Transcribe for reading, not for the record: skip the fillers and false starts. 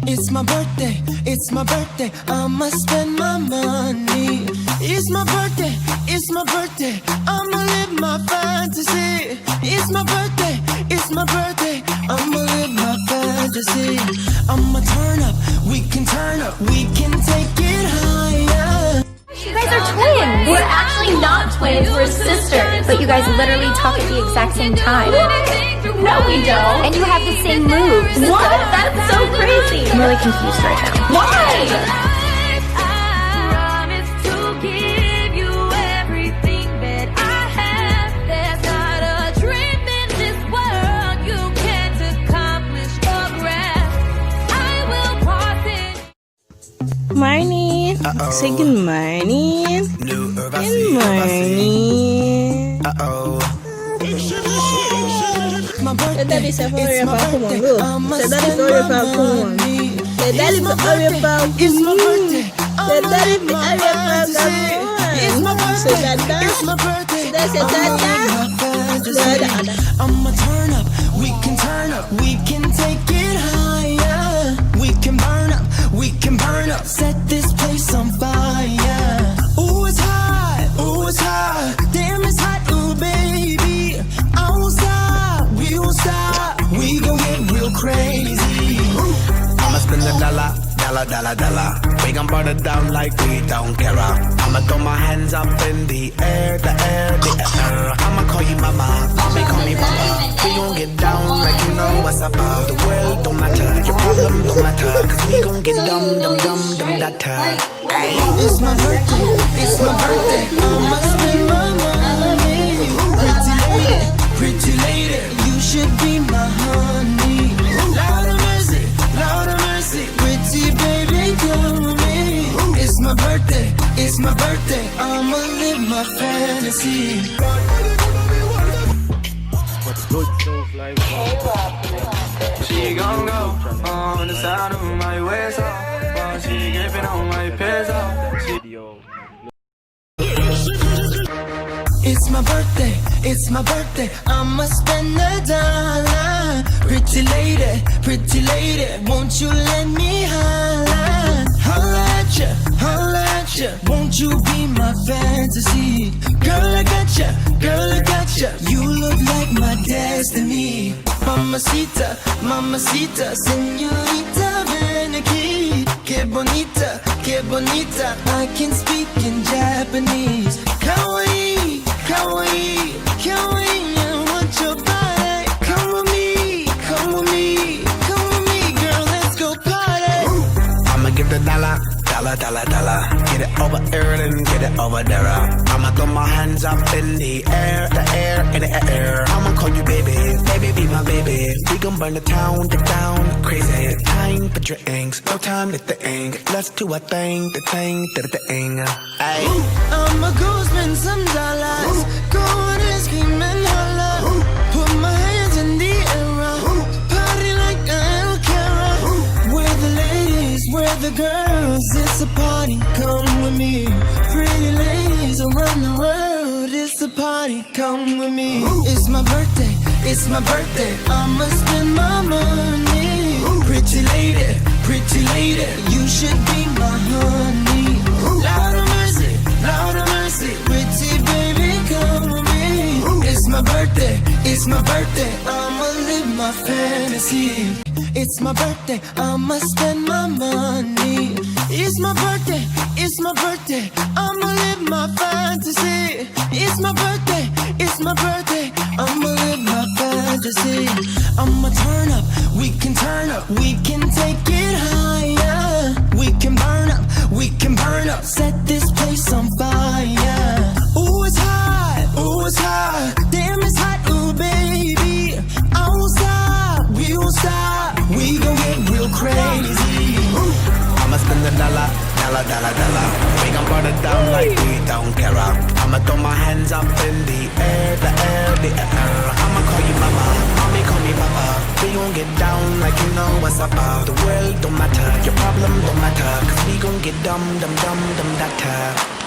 It's my birthday, it's my birthday, I'ma spend my money. It's my birthday, it's my birthday, I'ma live my fantasy. It's my birthday, it's my birthday, I'ma live my fantasy. I'ma turn up, we can turn up, we can take it higher. You guys are twins! We're actually not twins, we're sisters. But you guys literally talk at the exact same time. No, we don't. And you have the same moves. What? That's so crazy. I'm really confused right now. Why? Morning. Say good morning. Good morning. Say daddy say for your phone, go. Say daddy for your phone. Say daddy for your phone. Say daddy for your phone. Say dada. Say dada. I'ma turn up. We can turn up. We can take it higher. We can burn up. We can burn up. Set this place on fire. Ooh, it's hot. Ooh, it's hot. Damn, it's hot. Ooh, baby. I won't stop. We won't stop. We gon' get real crazy. I'ma spend a dollar. We gon' burn it down like we don't care. I'ma throw my hands up in the air. I'ma call you mama, mommy call me papa. We gon' get down like you know what's up. The world don't matter, your problem don't matter. Cause we gon' get dumb data. It's my birthday, it's my birthday. I'ma spend my money. Pretty lady, you should be my honey. Lord of mercy, pretty baby, come with me. It's my birthday, it's my birthday. I'ma live my fantasy. She gon' go on the side of my waist while she gripping on my peso. It's my birthday, it's my birthday, I'ma spend $1. Pretty lady, won't you let me holla? Holla at ya, won't you be my fantasy? Girl, I got ya, you look like my destiny. Mamacita, señorita, ven aquí. Que bonita, I can speak in Japanese. Kawaii, I want your body. Come with me, girl, let's go party. I'ma give the dollar. Get it over here and get it over there. I'ma throw my hands up in the air, in the air. I'ma call you baby, be my baby. We gon' burn the town crazy. Time for drinks, no time to think. Let's do a thing, the thing. Ay. I'ma go spend some dollars. Go and scream and holla. Put my hands in the air. Party like I don't care. Where the ladies, where the girls. It's a party, come with me. Pretty ladies around the world. It's a party, come with me. It's my birthday, I'ma spend my money. Pretty lady, you should be my honey. Lord of mercy, pretty baby, come with me. It's my birthday, I'ma live my fantasy. It's my birthday, I'ma spend my money. It's my birthday, I'ma live my fantasy. It's my birthday, I'ma live my fantasy. I'ma turn up, we can take it higher. We can burn up, set this place on fire. Ooh, it's hot, damn, it's hot, ooh, baby. I won't stop, we won't stop, we gon' get real crazy. I'ma spend a dollar. We gon' burn it down like we don't care. I'ma throw my hands up in the air. I'ma call you mama, mommy call me papa. We gon' get down like you know what's up. The world don't matter, your problem don't matter. Cause we gon' get dumb data.